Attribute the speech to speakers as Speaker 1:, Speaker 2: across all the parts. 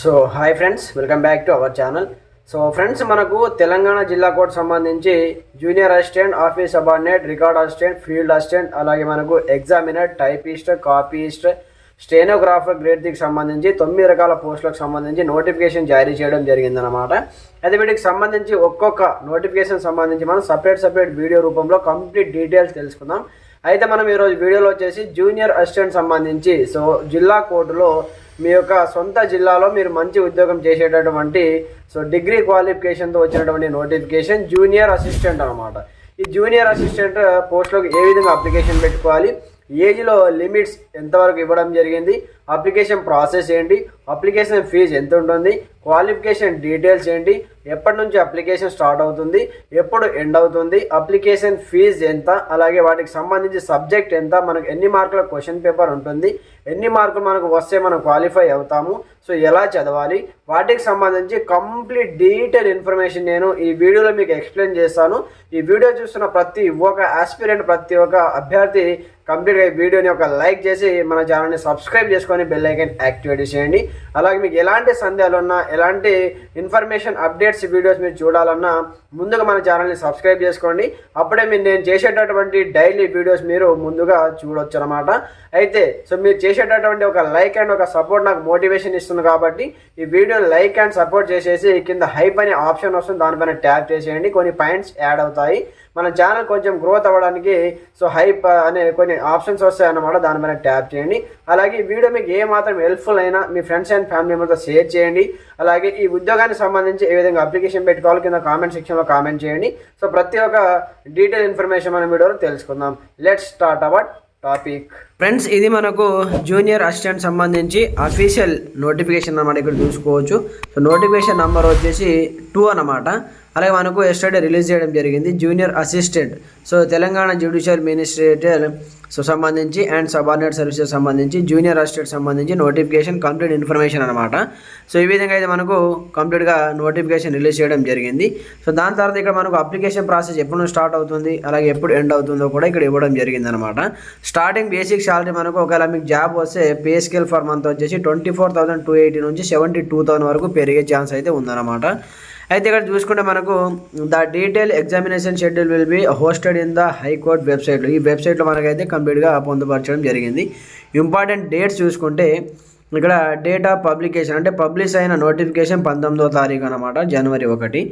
Speaker 1: So hi friends, welcome back to our channel. So friends, మనకు తెలంగాణ జిల్లా court సంబంధించి junior assistant, office subordinate, record assistant, field assistant, అలాగే మనకు examiner, typist, copyist, stenographer grade 3కి సంబంధించి 9 రకాల పోస్టులకు సంబంధించి నోటిఫికేషన్ జారీ చేయడం జరిగిందనమాట. అయితే వీటికి సంబంధించి ఒక్కొక్క నోటిఫికేషన్ సంబంధించి మనం సపరేట్ వీడియో రూపంలో కంప్లీట్ డీటెయిల్స్ తెలుసుకుందాం. అయితే మనం ఈరోజు వీడియోలో వచ్చేసి జూనియర్ అసిస్టెంట్ సంబంధించి సో జిల్లా కోర్టులో మీ యొక్క సొంత జిల్లాలో మీరు మంచి ఉద్యోగం చేసేటటువంటి సో డిగ్రీ క్వాలిఫికేషన్తో వచ్చినటువంటి నోటిఫికేషన్ జూనియర్ అసిస్టెంట్ అనమాట. ఈ జూనియర్ అసిస్టెంట్ పోస్టులకు ఏ విధంగా అప్లికేషన్ పెట్టుకోవాలి, ఏజ్లో లిమిట్స్ ఎంతవరకు ఇవ్వడం జరిగింది, అప్లికేషన్ ప్రాసెస్ ఏంటి, అప్లికేషన్ ఫీజు ఎంత ఉంటుంది, క్వాలిఫికేషన్ డీటెయిల్స్ ఏంటి, ఎప్పటి నుంచి అప్లికేషన్ స్టార్ట్ అవుతుంది, ఎప్పుడు ఎండ్ అవుతుంది, అప్లికేషన్ ఫీజు ఎంత, అలాగే వాటికి సంబంధించి సబ్జెక్ట్ ఎంత, మనకు ఎన్ని మార్కుల క్వశ్చన్ పేపర్ ఉంటుంది, ఎన్ని మార్కులు మనకు వస్తే మనం క్వాలిఫై అవుతాము, సో ఎలా చదవాలి, వాటికి సంబంధించి కంప్లీట్ డీటెయిల్ ఇన్ఫర్మేషన్ నేను ఈ వీడియోలో మీకు ఎక్స్ప్లెయిన్ చేస్తాను. ఈ వీడియో చూస్తున్న ప్రతి ఒక్క ఆస్పిరెంట్, ప్రతి ఒక్క అభ్యర్థి కంప్లీట్గా ఈ వీడియోని ఒక లైక్ చేసి మన ఛానల్ని సబ్స్క్రైబ్ చేసుకొని బెల్ ఐకాన్ యాక్టివేట్ చేయండి. అలాగే మీకు ఎలాంటి సందేహాలు ఉన్నా, ఎలాంటి ఇన్ఫర్మేషన్ అప్డేట్స్ వీడియోస్ మీరు చూడాలన్నా ముందుగా మన ఛానల్ని సబ్స్క్రైబ్ చేసుకోండి. అప్పుడే నేను చేసేటటువంటి డైలీ వీడియోస్ మీరు ముందుగా చూడొచ్చు అనమాట. అయితే సో మీరు చేసేటటువంటి ఒక లైక్ అండ్ ఒక సపోర్ట్ నాకు మోటివేషన్ ఇస్తుంది. కాబట్టి ఈ వీడియోని లైక్ అండ్ సపోర్ట్ చేసేసి కింద హైప్ అనే ఆప్షన్ వస్తుంది, దానిపైన ట్యాప్ చేసేయండి. కొన్ని పాయింట్స్ యాడ్ అవుతాయి. మన ఛానల్ కొంచెం గ్రోత్ అవ్వడానికి సో హైప్ అనే కొన్ని ఆప్షన్స్ వస్తాయన్నమాట, దానిపైన ట్యాప్ చేయండి. అలాగే ఈ వీడియో మీకు ఏ మాత్రం హెల్ప్ఫుల్ అయినా మీ ఫ్రెండ్స్ అండ్ ఫ్యామిలీ మెంబర్తో షేర్ చేయండి. అలాగే ఈ ఉద్యోగానికి సంబంధించి ఏ విధంగా అప్లికేషన్ పెట్టుకోవాలి కింద కామెంట్ సెక్షన్లో కామెంట్ చేయండి. సో ప్రతి ఒక్క డీటెయిల్ ఇన్ఫర్మేషన్ మన వీడియోలో తెలుసుకుందాం. Let's start our topic. Friends, ఇది మనకు జూనియర్ అసిస్టెంట్ సంబంధించి అఫీషియల్ నోటిఫికేషన్ అన్నమాట. ఇక్కడ చూసుకోవచ్చు. సో నోటిఫికేషన్ నెంబర్ వచ్చేసి 2 అన్నమాట. అలాగే మనకు ఎస్టర్డే రిలీజ్ చేయడం జరిగింది junior assistant. So Telangana judicial ministerial so సంబంధించి అండ్ సబార్డినేట్ సర్వీసెస్ సంబంధించి జూనియర్ అసిస్టెంట్ సంబంధించి నోటిఫికేషన్ కంప్లీట్ ఇన్ఫర్మేషన్ అనమాట. సో ఈ విధంగా అయితే మనకు కంప్లీట్గా నోటిఫికేషన్ రిలీజ్ చేయడం జరిగింది. సో దాని తర్వాత ఇక్కడ మనకు అప్లికేషన్ ప్రాసెస్ ఎప్పుడు స్టార్ట్ అవుతుంది, అలాగే ఎప్పుడు ఎండ్ అవుతుందో కూడా ఇక్కడ ఇవ్వడం జరిగింది అనమాట. స్టార్టింగ్ బేసిక్ శాలరీ మనకు ఒకవేళ మీకు జాబ్ వస్తే పే స్కేల్ ఫర్ మంత్ వచ్చేసి 24,280 నుంచి 72,000 వరకు పెరిగే ఛాన్స్ అయితే ఉందన్నమాట. అయితే ఇక్కడ చూసుకుంటే మనకు the detail examination schedule will be hosted in the high court వెబ్సైట్లో, ఈ వెబ్సైట్లో మనకైతే కంప్లీట్గా పొందుపరచడం జరిగింది. ఇంపార్టెంట్ డేట్స్ చూసుకుంటే ఇక్కడ డేట్ ఆఫ్ పబ్లికేషన్ అంటే పబ్లిష్ అయిన నోటిఫికేషన్ 19వ తారీఖు అనమాట, జనవరి 1.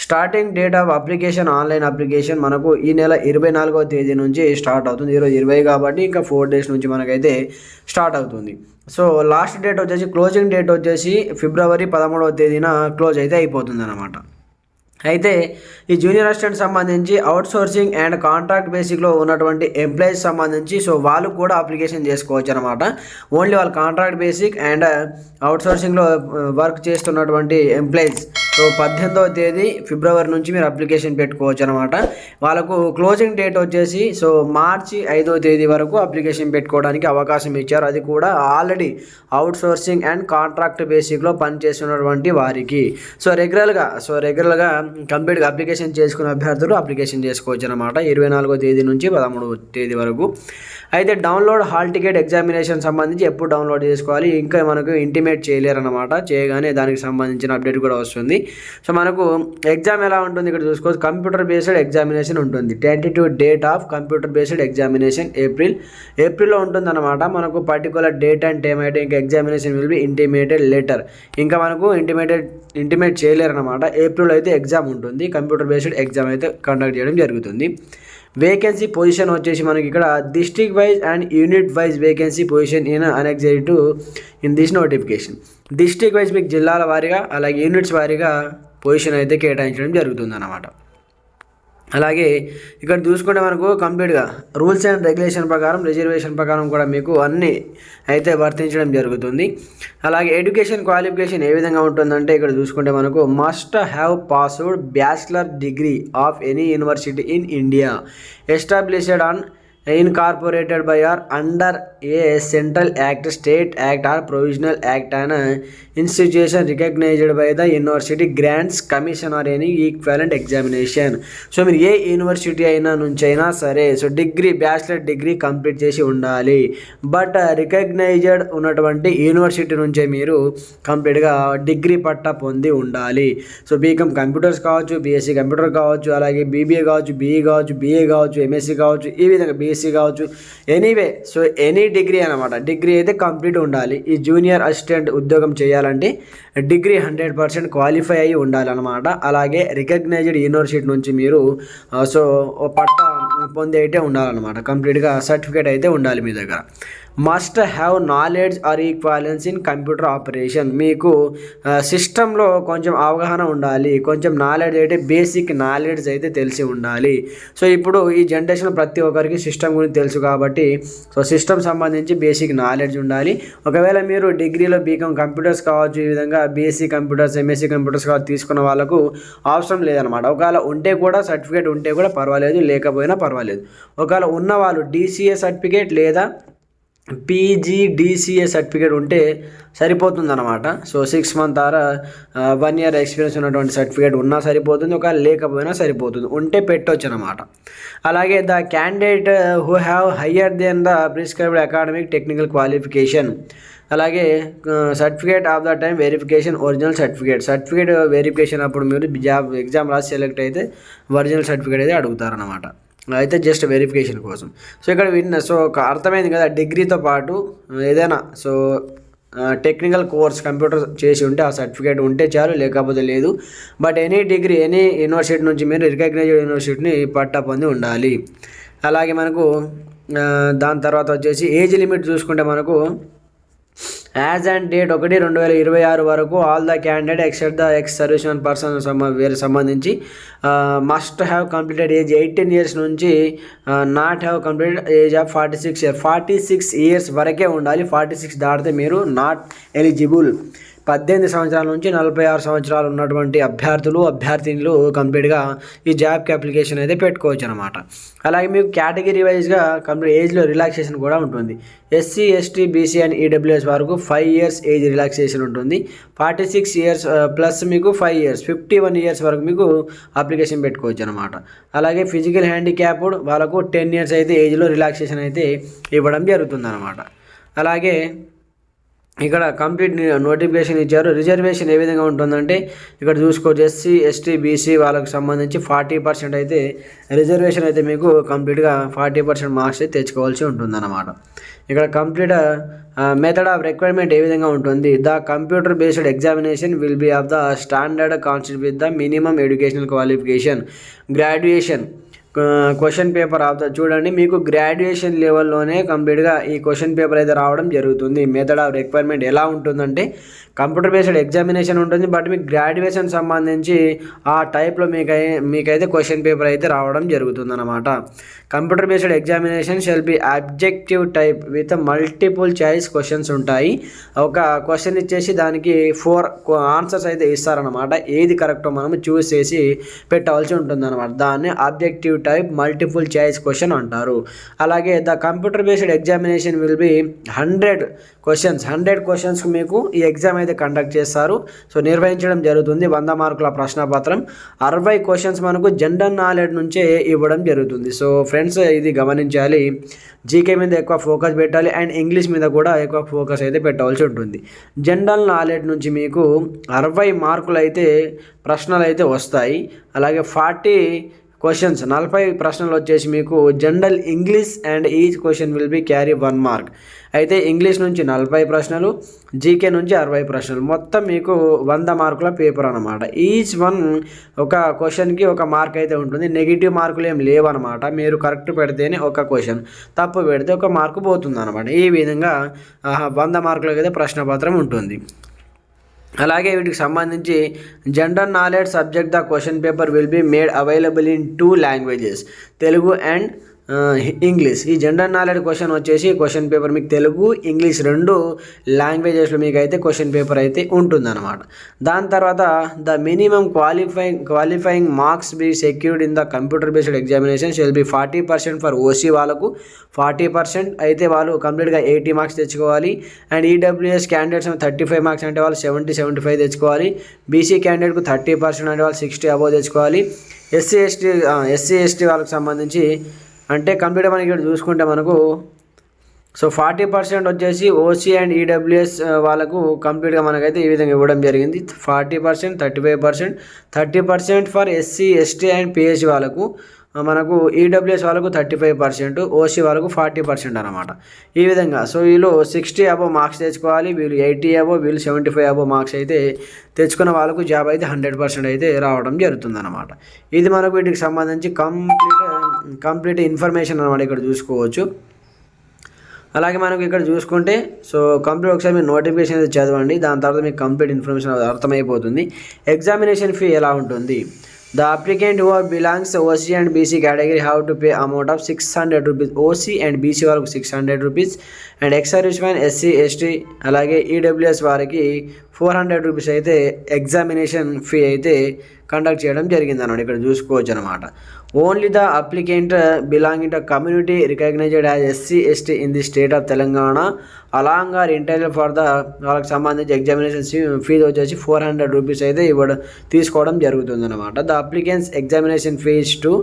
Speaker 1: Starting date of application, online application మనకు ఈ నెల 24వ తేదీ నుంచి స్టార్ట్ అవుతుంది. ఈరోజు 20 కాబట్టి ఇంకా 4 డేస్ నుంచి మనకైతే స్టార్ట్ అవుతుంది. సో లాస్ట్ డేట్ వచ్చేసి క్లోజింగ్ డేట్ వచ్చేసి ఫిబ్రవరి 13వ తేదీన క్లోజ్ అయితే అయిపోతుంది అనమాట. అయితే ఈ జూనియర్ అసిస్టెంట్ సంబంధించి అవుట్సోర్సింగ్ అండ్ కాంట్రాక్ట్ బేసిక్లో ఉన్నటువంటి ఎంప్లాయీస్ సంబంధించి సో వాళ్ళు కూడా అప్లికేషన్ చేసుకోవచ్చు అనమాట. ఓన్లీ వాళ్ళు కాంట్రాక్ట్ బేసిక్ అండ్ అవుట్సోర్సింగ్లో వర్క్ చేస్తున్నటువంటి ఎంప్లాయీస్ సో 18వ తేదీ ఫిబ్రవరి నుంచి మీరు అప్లికేషన్ పెట్టుకోవచ్చు అనమాట. వాళ్ళకు క్లోజింగ్ డేట్ వచ్చేసి సో మార్చి 5వ తేదీ వరకు అప్లికేషన్ పెట్టుకోవడానికి అవకాశం ఇచ్చారు. అది కూడా ఆల్రెడీ అవుట్సోర్సింగ్ అండ్ కాంట్రాక్ట్ బేసిక్లో పనిచేస్తున్నటువంటి వారికి. సో రెగ్యులర్గా కంప్లీట్గా అప్లికేషన్ చేసుకున్న అభ్యర్థులు అప్లికేషన్ చేసుకోవచ్చు అనమాట 24వ తేదీ నుంచి 13వ తేదీ వరకు. అయితే డౌన్లోడ్ హాల్ టికెట్ ఎగ్జామినేషన్ సంబంధించి ఎప్పుడు డౌన్లోడ్ చేసుకోవాలి, ఇంకా మనకు ఇంటిమేట్ చేయలేరు అనమాట. చేయగానే దానికి సంబంధించిన అప్డేట్ కూడా వస్తుంది. సో మనకు ఎగ్జామ్ ఎలా ఉంటుంది ఇక్కడ చూసుకోవచ్చు. కంప్యూటర్ బేస్డ్ ఎగ్జామినేషన్ ఉంటుంది. Tentative date of computer based examination ఏప్రిల్లో ఉంటుంది అనమాట. మనకు పర్టికులర్ డేట్ అండ్ టైం అయితే ఇంకా examination will be intimated letter, ఇంకా మనకు ఇంటిమేట్ చేయలేరు అనమాట. ఏప్రిల్ అయితే ఎగ్జామ్ ఉంటుంది. కంప్యూటర్ బేస్డ్ ఎగ్జామ్ అయితే కండక్ట్ చేయడం జరుగుతుంది. వేకెన్సీ పొజిషన్ వచ్చేసి మనకి ఇక్కడ district wise and unit wise vacancy position in annexed in this notification. District wise మీకు జిల్లాల వారీగా, అలాగే యూనిట్స్ వారీగా పొజిషన్ అయితే కేటాయించడం జరుగుతుంది అన్నమాట. అలాగే ఇక్కడ చూసుకుంటే మనకు కంప్లీట్గా రూల్స్ అండ్ రెగ్యులేషన్ ప్రకారం, రిజర్వేషన్ ప్రకారం కూడా మీకు అన్నీ అయితే వర్తించడం జరుగుతుంది. అలాగే ఎడ్యుకేషన్ క్వాలిఫికేషన్ ఏ విధంగా ఉంటుందంటే ఇక్కడ చూసుకుంటే మనకు must have passed bachelor degree of any university in India established on incorporated by or under a central act, state act or provisional act and institution recognised by the university grants commission or any equivalent examination. So మీరు ఏ university నుంచి అయినా సరే so bachelor degree complete చేసి ఉండాలి. But recognised ఉన్నటువంటి university నుంచే మీరు కంప్లీట్గా డిగ్రీ పట్టా పొంది ఉండాలి. సో బీకామ్ కంప్యూటర్స్ కావచ్చు, బీఎస్సీ కంప్యూటర్ కావచ్చు, అలాగే బీబీఏ కావచ్చు, బీఈ కావచ్చు, బీఏ కావచ్చు, ఎంఎస్సీ కావచ్చు, ఈ విధంగా బీఎస్సీ కావచ్చు, ఎనీవే సో ఎనీ డిగ్రీ అనమాట. డిగ్రీ అయితే కంప్లీట్ ఉండాలి. ఈ జూనియర్ అసిస్టెంట్ ఉద్యోగం చేయాలంటే డిగ్రీ 100% క్వాలిఫై అయ్యి ఉండాలన్నమాట. అలాగే రికగ్నైజ్డ్ యూనివర్సిటీ నుంచి మీరు సో పట్టా పొంది అయితే ఉండాలన్నమాట. కంప్లీట్గా సర్టిఫికేట్ అయితే ఉండాలి మీ దగ్గర. Must have knowledge or equivalence in computer operation. మీకు సిస్టంలో కొంచెం అవగాహన ఉండాలి, కొంచెం నాలెడ్జ్ అయితే బేసిక్ నాలెడ్జ్ అయితే తెలిసి ఉండాలి. సో ఇప్పుడు ఈ జనరేషన్ ప్రతి ఒక్కరికి సిస్టమ్ గురించి తెలుసు కాబట్టి సో సిస్టమ్ సంబంధించి బేసిక్ నాలెడ్జ్ ఉండాలి. ఒకవేళ మీరు డిగ్రీలో బీకామ్ కంప్యూటర్స్ కావచ్చు, ఈ విధంగా బీఎస్సీ కంప్యూటర్స్, ఎంఎస్సీ కంప్యూటర్స్ కావచ్చు తీసుకున్న వాళ్ళకు అవసరం లేదనమాట. ఒకవేళ ఉంటే కూడా సర్టిఫికేట్ ఉంటే కూడా పర్వాలేదు, లేకపోయినా పర్వాలేదు. ఒకవేళ ఉన్న వాళ్ళు డీసీఏ సర్టిఫికేట్ లేదా పీజీడీసీఏ సర్టిఫికేట్ ఉంటే సరిపోతుందన్నమాట. So 6 months or 1 year experience ఉన్నటువంటి సర్టిఫికేట్ ఉన్నా సరిపోతుంది, ఒకవేళ లేకపోయినా సరిపోతుంది, ఉంటే పెట్టవచ్చు అనమాట. అలాగే the candidate who have higher than the prescribed academic technical qualification. అలాగే certificate of the time verification original certificate verification అప్పుడు మీరు ఎగ్జామ్ రాసి సెలెక్ట్ అయితే ఒరిజినల్ సర్టిఫికేట్ అయితే అడుగుతారనమాట. అయితే జస్ట్ వెరిఫికేషన్ కోసం. సో ఇక్కడ సో అర్థమైంది కదా, డిగ్రీతో పాటు ఏదైనా సో టెక్నికల్ కోర్స్ కంప్యూటర్ చేసి ఉంటే ఆ సర్టిఫికేట్ ఉంటే చాలు, లేకపోతే లేదు. But any degree any university నుంచి మీరు రికగ్నైజ్డ్ యూనివర్సిటీని పట్టా పొంది ఉండాలి. అలాగే మనకు దాని తర్వాత వచ్చేసి ఏజ్ లిమిట్ చూసుకుంటే మనకు యాజ్ అండ్ డేట్ 1/2026 వరకు all the candidate except the ex servicemen person సంబంధించి must have completed age 18 years నుంచి not have completed age of 46 years. 46 years వరకే ఉండాలి. 46 దాటితే మీరు నాట్ ఎలిజిబుల్. 18 సంవత్సరాల నుంచి 46 సంవత్సరాలు ఉన్నటువంటి అభ్యర్థినులు కంప్లీట్గా ఈ జాబ్కి అప్లికేషన్ అయితే పెట్టుకోవచ్చు అనమాట. అలాగే మీకు కేటగిరీ వైజ్గా కంప్లీట్ ఏజ్లో రిలాక్సేషన్ కూడా ఉంటుంది. SC, ST, BC and EWS వరకు 5 years ఏజ్ రిలాక్సేషన్ ఉంటుంది. 46 years ప్లస్ మీకు 5 years 51 years వరకు మీకు అప్లికేషన్ పెట్టుకోవచ్చు అనమాట. అలాగే ఫిజికల్ హ్యాండిక్యాప్డ్ వాళ్ళకు 10 years అయితే ఏజ్లో రిలాక్సేషన్ అయితే ఇవ్వడం జరుగుతుంది అనమాట. అలాగే ఇక్కడ కంప్లీట్ నోటిఫికేషన్ ఇచ్చారు. రిజర్వేషన్ ఏ విధంగా ఉంటుందంటే ఇక్కడ చూసుకోవచ్చు, ఎస్సీ, ఎస్టీ, బీసీ వాళ్ళకి సంబంధించి 40% అయితే రిజర్వేషన్ అయితే మీకు కంప్లీట్గా 40% మార్క్స్ అయితే తెచ్చుకోవాల్సి ఉంటుందన్నమాట. ఇక్కడ కంప్లీట్ మెథడ్ ఆఫ్ రిక్వైర్మెంట్ ఏ విధంగా ఉంటుంది. The computer based examination will be of the standard concept with the minimum educational qualification graduation. Question paper చూడండి, మీకు గ్రాడ్యుయేషన్ లెవెల్లోనే కంప్లీట్గా ఈ క్వశ్చన్ పేపర్ అయితే రావడం జరుగుతుంది. మెథడ్ ఆఫ్ రిక్వైర్మెంట్ ఎలా ఉంటుందంటే కంప్యూటర్ బేస్డ్ ఎగ్జామినేషన్ ఉంటుంది, బట్ మీకు గ్రాడ్యుయేషన్ సంబంధించి ఆ టైప్లో మీకైతే క్వశ్చన్ పేపర్ అయితే రావడం జరుగుతుంది అనమాట. Computer based examination shall be objective type with multiple choice questions ఉంటాయి. ఒక క్వశ్చన్ ఇచ్చేసి దానికి 4 ఆన్సర్స్ అయితే ఇస్తారనమాట. ఏది కరెక్టో మనం చూస్ చేసి పెట్టవలసి ఉంటుంది అనమాట. దాన్ని objective type multiple choice question అంటారు. అలాగే the computer based examination will B 100 questions మీకు ఈ ఎగ్జామ్ అయితే కండక్ట్ చేస్తారు. సో నిర్వహించడం జరుగుతుంది. 100 మార్కుల ప్రశ్నపత్రం, 60 questions మనకు జనరల్ నాలెడ్జ్ నుంచే ఇవ్వడం జరుగుతుంది. సో ఫ్రెండ్స్ ఇది గమనించాలి, జీకే మీద ఎక్కువ ఫోకస్ పెట్టాలి అండ్ ఇంగ్లీష్ మీద కూడా ఎక్కువ ఫోకస్ అయితే పెట్టవలసి ఉంటుంది. జనరల్ నాలెడ్జ్ నుంచి మీకు 60 మార్కులు అయితే ప్రశ్నలు అయితే వస్తాయి. అలాగే 40 questions 40 ప్రశ్నలు వచ్చేసి మీకు general English and each question will be carry 1 mark. అయితే ఇంగ్లీష్ నుంచి 40 ప్రశ్నలు, జీకే నుంచి 60 ప్రశ్నలు, మొత్తం మీకు 100 మార్కుల పేపర్ అనమాట. ఈచ్ వన్ ఒక క్వశ్చన్కి 1 మార్క్ అయితే ఉంటుంది. నెగిటివ్ మార్కులు ఏం లేవన్నమాట. మీరు కరెక్ట్ పెడితేనే 1 క్వశ్చన్, తప్పు పెడితే 1 మార్కు పోతుంది అనమాట. ఈ విధంగా 100 మార్కులకి అయితే ప్రశ్నపత్రం ఉంటుంది. అలాగే వీటికి సంబంధించి general knowledge subject the question paper will be made available in 2 languages, Telugu and English. ఈ జనరల్ నాలెడ్జ్ క్వశ్చన్ వచ్చేసి క్వశ్చన్ పేపర్ మీకు తెలుగు ఇంగ్లీష్ 2 లాంగ్వేజెస్లో మీకు అయితే క్వశ్చన్ పేపర్ అయితే ఉంటుందన్నమాట. దాని తర్వాత the minimum qualifying marks be secured in the computer based examination shall be 40% for OC వాళ్ళకు 40% అయితే వాళ్ళు కంప్లీట్గా 80 మార్క్స్ తెచ్చుకోవాలి. అండ్ ఈడబ్ల్యూఎస్ క్యాండిడేట్స్ 35 మార్క్స్ అంటే వాళ్ళు 75 తెచ్చుకోవాలి. బీసీ క్యాండిడేట్కు 30% అంటే వాళ్ళు 60 అబోవ్ తెచ్చుకోవాలి. ఎస్సీ ఎస్టీ వాళ్ళకి సంబంధించి అంటే కంప్లీట్గా మనకి ఇక్కడ చూసుకుంటే మనకు 40% వచ్చేసి ఓసీ అండ్ ఈడబ్ల్యూఎస్ వాళ్ళకు కంప్లీట్గా మనకైతే ఈ విధంగా ఇవ్వడం జరిగింది. 40%, 35%, 30% for SC ST and pH వాళ్ళకు, మనకు ఈడబ్ల్యూఎస్ వాళ్ళకు 35%, ఓసీ వాళ్ళకు 40% అనమాట. ఈ విధంగా వీళ్ళు 60 అబోవ్ మార్క్స్ తెచ్చుకోవాలి, వీళ్ళు 80 అబోవ్, వీళ్ళు 75 అబోవ్ మార్క్స్ అయితే తెచ్చుకున్న వాళ్ళకు జాబ్ అయితే 100% అయితే రావడం జరుగుతుంది అనమాట. ఇది మనకు వీటికి సంబంధించి కంప్లీట్ ఇన్ఫర్మేషన్ అనమాట ఇక్కడ చూసుకోవచ్చు. అలాగే మనకు ఇక్కడ చూసుకుంటే కంప్లీట్ ఒకసారి మీరు నోటిఫికేషన్ అయితే చదవండి, దాని తర్వాత మీకు కంప్లీట్ ఇన్ఫర్మేషన్ అర్థమైపోతుంది. ఎగ్జామినేషన్ ఫీ ఎలా ఉంటుంది? The applicant who belongs to OC and BC category have to pay amount of 600 rupees. OC and BC వాళ్ళకు 600 rupees and ex service man SC ST అలాగే ఈడబ్ల్యూఎస్ వారికి 400 rupees అయితే examination fee అయితే conduct చేయడం జరిగింది అన్నమాట. ఇక్కడ చూసుకోవచ్చు అనమాట. Only the applicant belonging to community recognised as SC ST in the state of Telangana along or interview for the వాళ్ళకి సంబంధించి ఎగ్జామినేషన్ ఫీజు వచ్చేసి 400 rupees అయితే తీసుకోవడం జరుగుతుంది అనమాట. The applicants examination fees to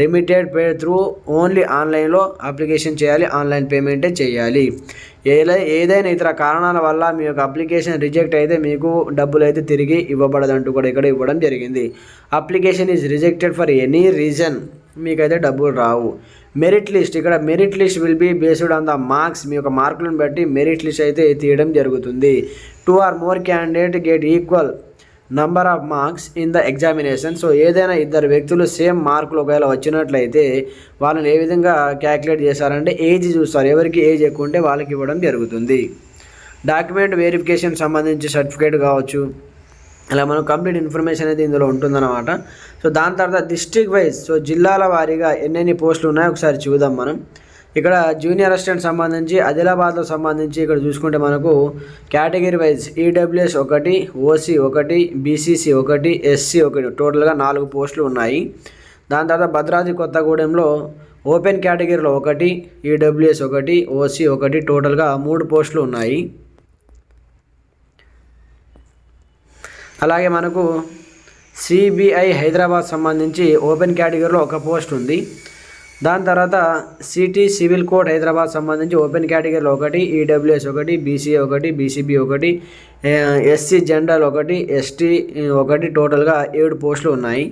Speaker 1: remitted pay through only ఆన్లైన్లో application చేయాలి, online పేమెంటే చేయాలి. ఏదైనా ఇతర కారణాల వల్ల మీ యొక్క అప్లికేషన్ రిజెక్ట్ అయితే మీకు డబ్బులు అయితే తిరిగి ఇవ్వబడదంటూ కూడా ఇక్కడ ఇవ్వడం జరిగింది. Application is rejected for any reason, మీకైతే డబ్బులు రావు. మెరిట్ లిస్ట్, ఇక్కడ merit list will be based on the marks, మీ యొక్క మార్కులను బట్టి మెరిట్ లిస్ట్ అయితే తీయడం జరుగుతుంది. 2 or more candidate get equal number of marks in the examination. ఏదైనా ఇద్దరు వ్యక్తులు సేమ్ మార్కులు ఒకవేళ వచ్చినట్లయితే వాళ్ళని ఏ విధంగా క్యాలిక్యులేట్ చేస్తారంటే ఏజ్ చూస్తారు, ఎవరికి ఏజ్ ఎక్కువ ఉంటే వాళ్ళకి ఇవ్వడం జరుగుతుంది. డాక్యుమెంట్ వెరిఫికేషన్ సంబంధించి సర్టిఫికేట్ కావచ్చు, అలా మనం కంప్లీట్ ఇన్ఫర్మేషన్ అనేది ఇందులో ఉంటుందన్నమాట. దాని తర్వాత డిస్ట్రిక్ట్ వైజ్ జిల్లాల వారీగా ఎన్నెన్ని పోస్టులు ఉన్నాయో ఒకసారి చూద్దాం మనం. ఇక్కడ జూనియర్ అసిస్టెంట్ సంబంధించి ఆదిలాబాద్లో సంబంధించి ఇక్కడ చూసుకుంటే మనకు category wise EWS 1, OC 1, BCC 1, SC 1, టోటల్గా 4 పోస్టులు ఉన్నాయి. దాని తర్వాత భద్రాద్రి కొత్తగూడెంలో ఓపెన్ కేటగిరీలో 1, ఈడబ్ల్యూఎస్ 1, ఓసీ 1, టోటల్గా 3 పోస్టులు ఉన్నాయి. అలాగే మనకు సిబిఐ హైదరాబాద్ సంబంధించి ఓపెన్ కేటగిరీలో 1 పోస్ట్ ఉంది. దాని తర్వాత సిటీ సివిల్ కోడ్ హైదరాబాద్ సంబంధించి ఓపెన్ కేటగిరీలో 1, EWS 1, BCA 1, BCB 1, SC general 1, ST 1, టోటల్గా 7 పోస్టులు ఉన్నాయి.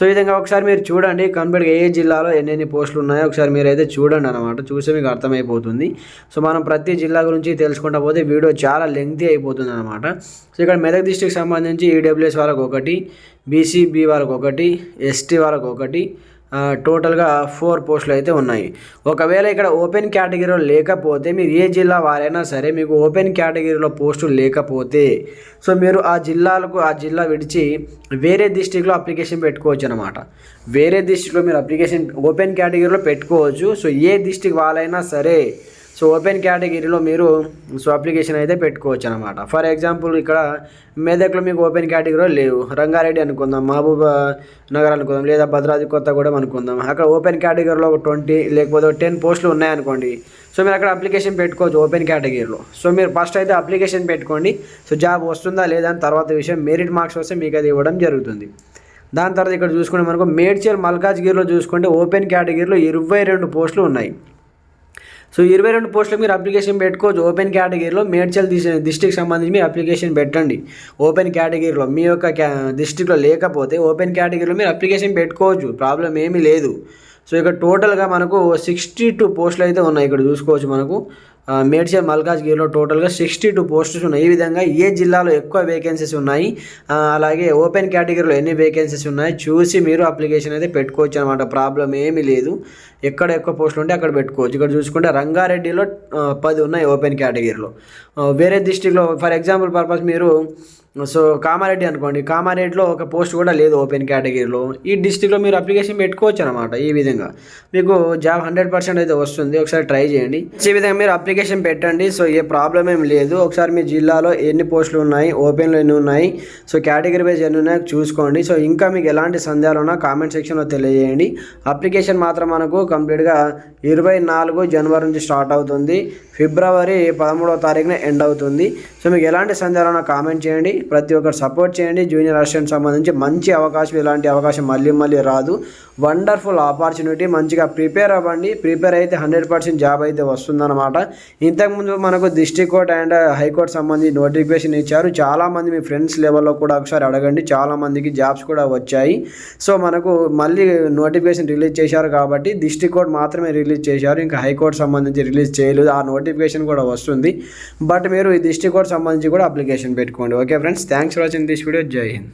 Speaker 1: ఈ విధంగా ఒకసారి మీరు చూడండి కంప్లీట్గా ఏ జిల్లాలో ఎన్నెన్ని పోస్టులు ఉన్నాయో ఒకసారి మీరు అయితే చూడండి అనమాట, చూస్తే మీకు అర్థమైపోతుంది. మనం ప్రతి జిల్లా గురించి తెలుసుకుంటా పోతే వీడియో చాలా లెంగ్తీ అయిపోతుంది అనమాట. ఇక్కడ మెదక్ డిస్ట్రిక్ట్ సంబంధించి ఈడబ్ల్యూఎస్ వాళ్ళకు 1, బీసీబీ వాళ్ళకు 1, ఎస్టీ వాళ్ళకు 1, టోటల్గా 4 పోస్టులు అయితే ఉన్నాయి. ఒకవేళ ఇక్కడ ఓపెన్ కేటగిరీలో లేకపోతే మీరు ఏ జిల్లా వారైనా సరే మీకు ఓపెన్ కేటగిరీలో పోస్టులు లేకపోతే మీరు ఆ జిల్లా విడిచి వేరే డిస్ట్రిక్ట్లో అప్లికేషన్ పెట్టుకోవచ్చు అనమాట. వేరే డిస్ట్రిక్ట్లో మీరు అప్లికేషన్ ఓపెన్ కేటగిరీలో పెట్టుకోవచ్చు. ఏ డిస్ట్రిక్ట్ వాళ్ళైనా సరే ఓపెన్ కేటగిరీలో మీరు అప్లికేషన్ అయితే పెట్టుకోవచ్చు అనమాట. ఫర్ ఎగ్జాంపుల్ ఇక్కడ మెదక్లో మీకు ఓపెన్ కేటగిరీలో లేవు, రంగారెడ్డి అనుకుందాం, మహబూబ్ నగర్ అనుకుందాం, లేదా భద్రాద్రి కొత్తగూడెం అనుకుందాం, అక్కడ ఓపెన్ కేటగిరీలో 20 లేకపోతే 10 పోస్టులు ఉన్నాయనుకోండి. మీరు అక్కడ అప్లికేషన్ పెట్టుకోవచ్చు ఓపెన్ కేటగిరీలో. మీరు ఫస్ట్ అయితే అప్లికేషన్ పెట్టుకోండి. జాబ్ వస్తుందా లేదా అని తర్వాత విషయం, మెరిట్ మార్క్స్ వస్తే మీకు అది ఇవ్వడం జరుగుతుంది. దాని తర్వాత ఇక్కడ చూసుకుంటే మనకు మేడ్చల్ మల్కాజ్గిరిలో చూసుకుంటే ఓపెన్ కేటగిరీలో 22 పోస్టులు ఉన్నాయి. 22 పోస్టులకు మీరు అప్లికేషన్ పెట్టుకోవచ్చు ఓపెన్ కేటగిరీలో. మేడ్చల్ డిస్ట్రిక్ట్ సంబంధించి మీరు అప్లికేషన్ పెట్టండి ఓపెన్ కేటగిరీలో. మీ యొక్క డిస్ట్రిక్ట్లో లేకపోతే ఓపెన్ కేటగిరీలో మీరు అప్లికేషన్ పెట్టుకోవచ్చు, ప్రాబ్లం ఏమీ లేదు. ఇక్కడ టోటల్గా మనకు 62 పోస్టులు అయితే ఉన్నాయి. ఇక్కడ చూసుకోవచ్చు మనకు మేడ్చల్ మల్కాజ్గిరిలో టోటల్గా 62 పోస్టులు ఉన్నాయి. ఈ విధంగా ఏ జిల్లాలో ఎక్కువ వేకెన్సీస్ ఉన్నాయి, అలాగే ఓపెన్ కేటగిరీలో ఎన్ని వేకెన్సీస్ ఉన్నాయి చూసి మీరు అప్లికేషన్ అయితే పెట్టుకోవచ్చు అనమాట. ప్రాబ్లం ఏమీ లేదు. ఎక్కడ ఎక్కువ పోస్టులు ఉంటే అక్కడ పెట్టుకోవచ్చు. ఇక్కడ చూసుకుంటే రంగారెడ్డిలో 10 ఉన్నాయి ఓపెన్ కేటగిరీలో. వేరే డిస్టిక్లో ఫర్ ఎగ్జాంపుల్ పర్పస్ మీరు కామారెడ్డి అనుకోండి, కామారెడ్డిలో ఒక పోస్ట్ కూడా లేదు ఓపెన్ కేటగిరీలో. ఈ డిస్టిక్లో మీరు అప్లికేషన్ పెట్టుకోవచ్చు అనమాట. ఈ విధంగా మీకు జాబ్ 100% అయితే వస్తుంది. ఒకసారి ట్రై చేయండి. ఈ విధంగా మీరు అప్లికేషన్ పెట్టండి. సో ఏ ప్రాబ్లం ఏం లేదు. ఒకసారి మీ జిల్లాలో ఎన్ని పోస్టులు ఉన్నాయి, ఓపెన్లో ఎన్ని ఉన్నాయి, సో కేటగిరీ వైజ్ ఎన్ని ఉన్నాయో చూసుకోండి. సో ఇంకా మీకు ఎలాంటి సందేహాలు ఉన్నా కామెంట్ సెక్షన్లో తెలియజేయండి. అప్లికేషన్ మాత్రం మనకు కంప్లీట్గా 24 జనవరి నుంచి స్టార్ట్ అవుతుంది. ఫిబ్రవరి 13వ తారీఖున ఎండ్ అవుతుంది. సో మీకు ఎలాంటి సందేహాలు ఉన్నా కామెంట్ చేయండి. ప్రతి ఒక్కరు సపోర్ట్ చేయండి. జూనియర్ అసిస్టెంట్ సంబంధించి మంచి అవకాశం, ఇలాంటి అవకాశం మళ్ళీ రాదు. Wonderful opportunity. మంచిగా ప్రిపేర్ అవ్వండి. ప్రిపేర్ అయితే 100% జాబ్ అయితే వస్తుందన్నమాట. ఇంతకుముందు మనకు డిస్ట్రిక్ట్ కోర్ట్ అండ్ హైకోర్టు సంబంధించి నోటిఫికేషన్ ఇచ్చారు. చాలామంది మీ ఫ్రెండ్స్ లెవెల్లో కూడా ఒకసారి అడగండి. చాలామందికి జాబ్స్ కూడా వచ్చాయి. సో మనకు మళ్ళీ నోటిఫికేషన్ రిలీజ్ చేశారు కాబట్టి డిస్ట్రిక్ట్ కోర్ట్ మాత్రమే రిలీజ్ చేశారు. ఇంకా హైకోర్టు సంబంధించి రిలీజ్ చేయలేదు. ఆ నోటిఫికేషన్ కూడా వస్తుంది. బట్ మీరు ఈ డిస్ట్రిక్ట్ కోర్ట్ సంబంధించి కూడా అప్లికేషన్ పెట్టుకోండి. Okay friends, thanks for watching this video. జై హింద్.